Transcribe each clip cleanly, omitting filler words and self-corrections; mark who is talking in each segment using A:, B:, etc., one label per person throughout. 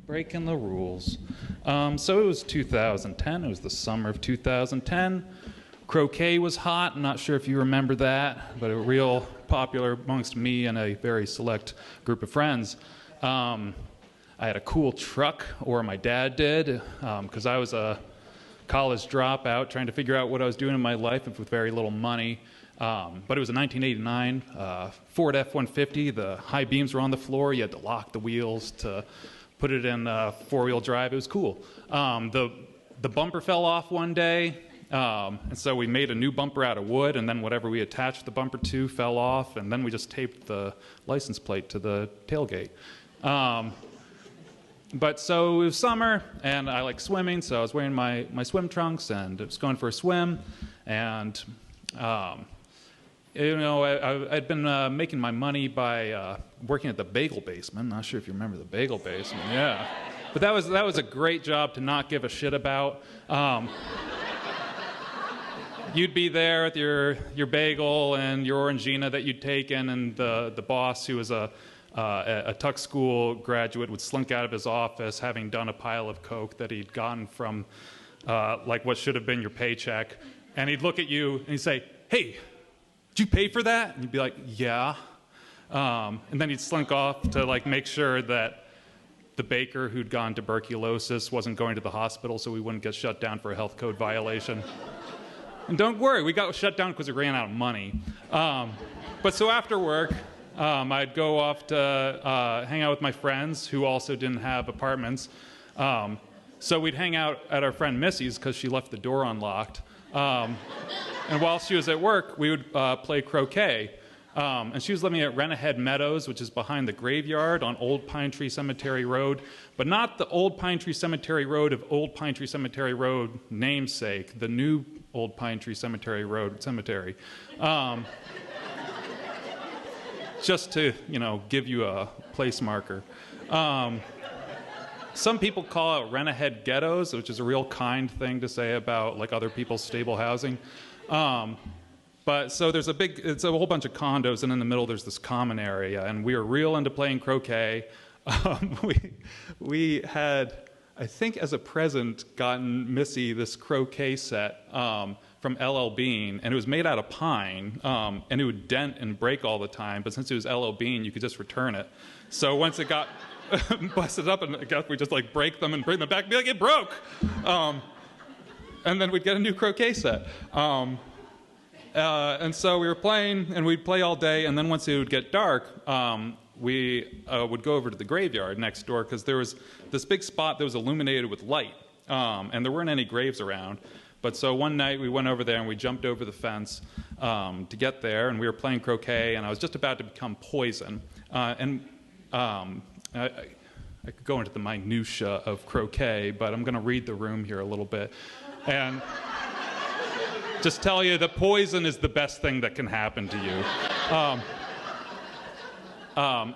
A: Breaking the rules. So it was 2010. It was the summer of 2010. Croquet was hot. I'm not sure if you remember that, but it was real popular amongst me and a very select group of friends. I had a cool truck, or my dad did, because I was a college dropout trying to figure out what I was doing in my life with very little money. But it was a 1989 Ford F-150. The high beams were on the floor. You had to lock the wheels to put it in four-wheel drive. It was cool. The bumper fell off one day, and so we made a new bumper out of wood, and then whatever we attached the bumper to fell off, and then we just taped the license plate to the tailgate. But so it was summer, and I like swimming, so I was wearing my swim trunks, and I was going for a swim, and I'd been making my money by working at the Bagel Basement. Not sure if you remember the Bagel Basement. Yeah, but that was a great job to not give a shit about. You'd be there with your bagel and your Orangina that you'd taken, and the boss, who was a Tuck School graduate, would slink out of his office having done a pile of coke that he'd gotten from like what should have been your paycheck, and he'd look at you and he'd say, "Hey, did you pay for that?" And you'd be like, "Yeah." And then he'd slink off to like make sure that the baker who'd gotten tuberculosis wasn't going to the hospital so we wouldn't get shut down for a health code violation. And don't worry, we got shut down because we ran out of money. But so after work, I'd go off to hang out with my friends who also didn't have apartments. So we'd hang out at our friend Missy's because she left the door unlocked. And while she was at work, we would play croquet. And she was living at Renahead Meadows, which is behind the graveyard on Old Pine Tree Cemetery Road, but not the Old Pine Tree Cemetery Road of Old Pine Tree Cemetery Road namesake, the new Old Pine Tree Cemetery Road cemetery. Just to, give you a place marker. Some people call it Renahead Ghettos, which is a real kind thing to say about like other people's stable housing. But so it's a whole bunch of condos, and in the middle there's this common area, and we were real into playing croquet. We had, I think as a present, gotten Missy this croquet set from LL Bean, and it was made out of pine, and it would dent and break all the time, but since it was LL Bean, you could just return it. So once it got busted up, and I guess we just like break them and bring them back and be like, it broke! And then we'd get a new croquet set. And so we were playing, and we'd play all day, and then once it would get dark, we would go over to the graveyard next door, because there was this big spot that was illuminated with light, and there weren't any graves around. But so one night we went over there, and we jumped over the fence to get there, and we were playing croquet, and I was just about to become poison. I could go into the minutia of croquet, but I'm going to read the room here a little bit. And just tell you that poison is the best thing that can happen to you.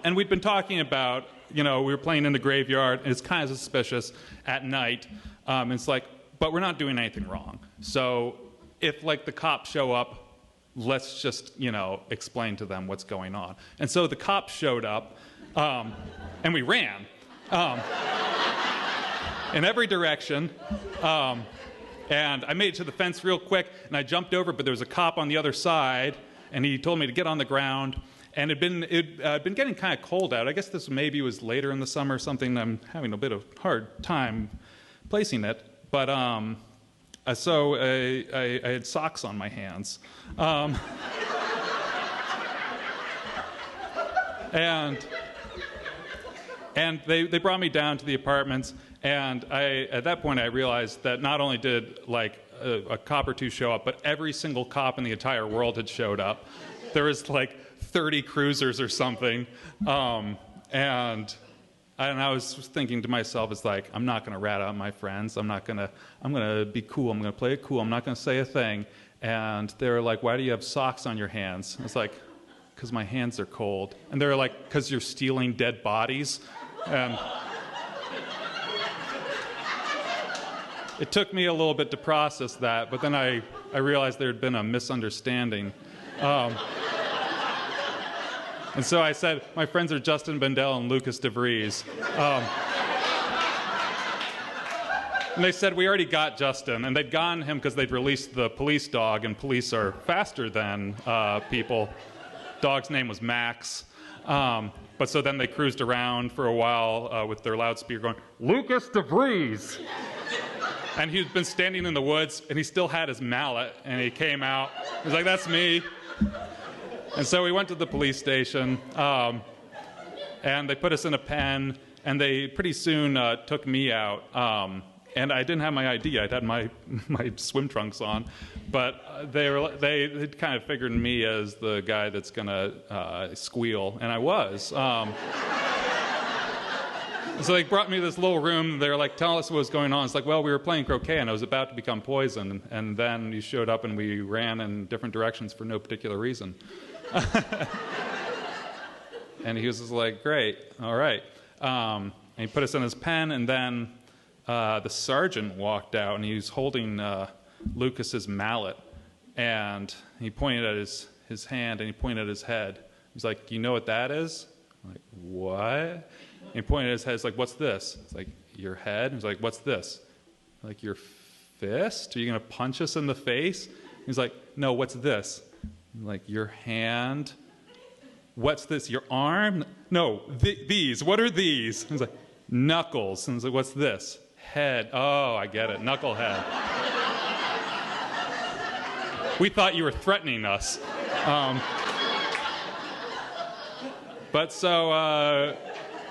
A: And we'd been talking about, we were playing in the graveyard, and it's kind of suspicious at night. It's like, but we're not doing anything wrong. So if like the cops show up, let's just, explain to them what's going on. And so the cops showed up, and we ran in every direction. And I made it to the fence real quick, and I jumped over, but there was a cop on the other side, and he told me to get on the ground. And it'd been getting kind of cold out. I guess this maybe was later in the summer or something. I'm having a bit of hard time placing it. But so I had socks on my hands. And they brought me down to the apartments, and at that point I realized that not only did like a cop or two show up, but every single cop in the entire world had showed up. There was like 30 cruisers or something, and I was thinking to myself, it's like, I'm not going to rat out my friends. I'm going to be cool. I'm going to play it cool. I'm not going to say a thing. And they were like, why do you have socks on your hands? I was like, because my hands are cold. And they were like, because you're stealing dead bodies. And it took me a little bit to process that, but then I realized there had been a misunderstanding. And so I said, my friends are Justin Bendel and Lucas DeVries. And they said, we already got Justin. And they'd gotten him because they'd released the police dog, and police are faster than people. Dog's name was Max. But so then they cruised around for a while with their loudspeaker going, Lucas DeVries! And he'd been standing in the woods, and he still had his mallet, and he came out. He was like, that's me. And so we went to the police station, and they put us in a pen, and they pretty soon took me out. And I didn't have my ID. I'd had my swim trunks on. But they kind of figured me as the guy that's going to squeal, and I was. So they brought me to this little room. They were like, tell us what was going on. It's like, well, we were playing croquet, and I was about to become poisoned. And then you showed up, and we ran in different directions for no particular reason. And he was just like, great, all right. And he put us in his pen, and then the sergeant walked out, and he was holding Lucas's mallet, and he pointed at his hand, and he pointed at his head. He's like, you know what that is? I'm like, what? And he pointed at his head. He's like, what's this? It's like, your head? He's like, what's this? I'm like, your fist? Are you going to punch us in the face? He's like, no, what's this? I'm like, your hand? What's this? Your arm? No, these. What are these? He's like, knuckles. And he's like, what's this? Head. Oh, I get it. Knucklehead. We thought you were threatening us. But so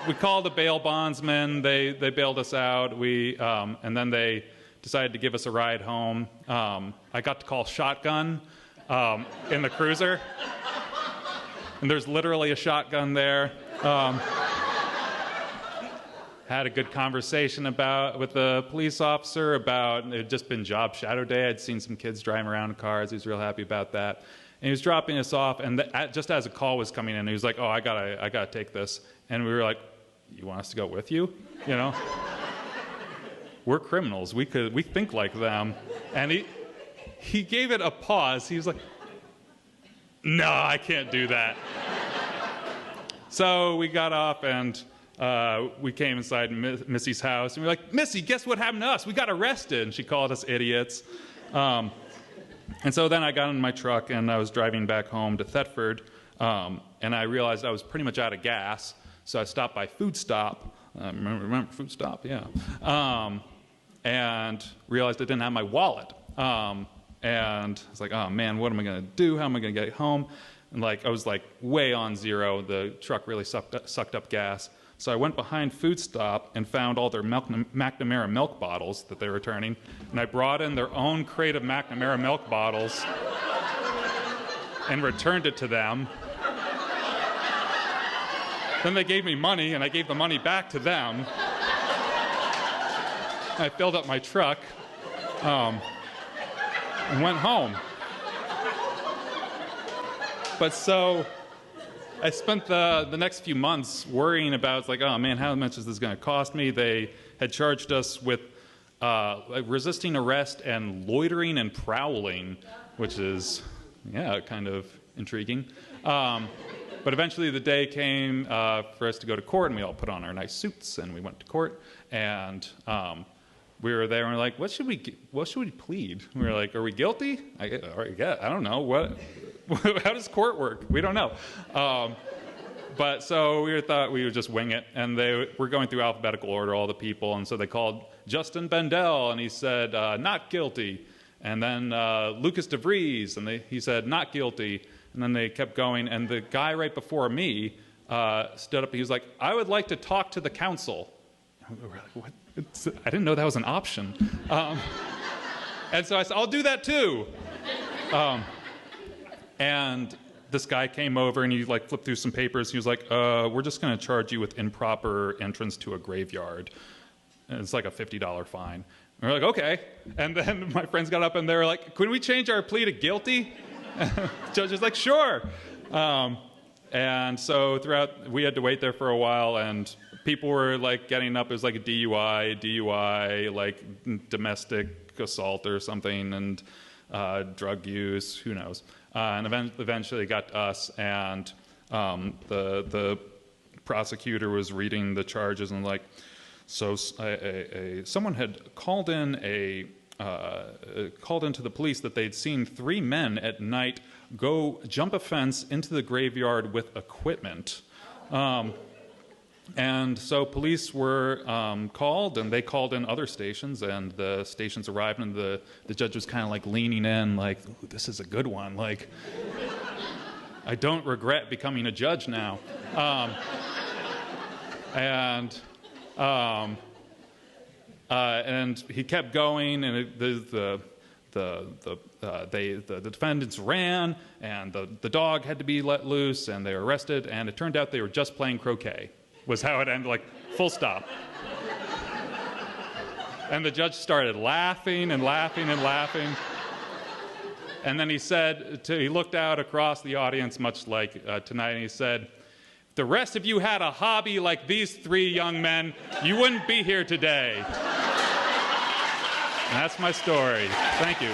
A: we called the bail bondsmen. They bailed us out. And then they decided to give us a ride home. I got to call shotgun in the cruiser. And there's literally a shotgun there. Had a good conversation with the police officer about, it had just been job shadow day. I'd seen some kids driving around in cars. He was real happy about that. And he was dropping us off, and just as a call was coming in, he was like, oh, I gotta take this. And we were like, you want us to go with you? You know? We're criminals. We think like them. And he gave it a pause. He was like, no, I can't do that. So we got off, and we came inside Missy's house, and we were like, Missy, guess what happened to us? We got arrested. And she called us idiots. And so then I got in my truck, and I was driving back home to Thetford, and I realized I was pretty much out of gas. So I stopped by Food Stop. Remember Food Stop? Yeah. And realized I didn't have my wallet. And I was like, oh, man, what am I going to do? How am I going to get home? And I was way on zero. The truck really sucked up gas. So I went behind Food Stop and found all their McNamara milk bottles that they were returning. And I brought in their own crate of McNamara milk bottles and returned it to them. Then they gave me money, and I gave the money back to them. I filled up my truck and went home. But so I spent the next few months worrying about, oh man, how much is this going to cost me? They had charged us with resisting arrest and loitering and prowling, which is, kind of intriguing. But eventually the day came for us to go to court, and we all put on our nice suits, and we went to court, and we were there, and we were like, what should we plead? We were like, are we guilty? I don't know. How does court work? We don't know. But so we thought we would just wing it, and they were going through alphabetical order, all the people, and so they called Justin Bendel, and he said, not guilty. And then Lucas DeVries, and he said, not guilty. And then they kept going, and the guy right before me stood up, and he was like, I would like to talk to the council. And we were like, what? I didn't know that was an option. And so I said, I'll do that too. And this guy came over, and he flipped through some papers. He was like, we're just going to charge you with improper entrance to a graveyard. And it's like a $50 fine. And we're like, okay. And then my friends got up, and they were like, could we change our plea to guilty? The judge was like, sure. And so we had to wait there for a while, and people were getting up. It was like a DUI, domestic assault or something, and drug use, who knows. And eventually it got to us, and the prosecutor was reading the charges and So someone had called into the police that they'd seen 3 men at night go jump a fence into the graveyard with equipment. And so police were called, and they called in other stations, and the stations arrived, and the judge was kind of like leaning in, like, ooh, this is a good one. Like, I don't regret becoming a judge now. And he kept going, and the defendants ran, and the dog had to be let loose, and they were arrested, and it turned out they were just playing croquet, was how it ended, like, full stop. And the judge started laughing and laughing and laughing. And then he said, he looked out across the audience, much like tonight, and he said, if the rest of you had a hobby like these 3 young men, you wouldn't be here today. And that's my story. Thank you.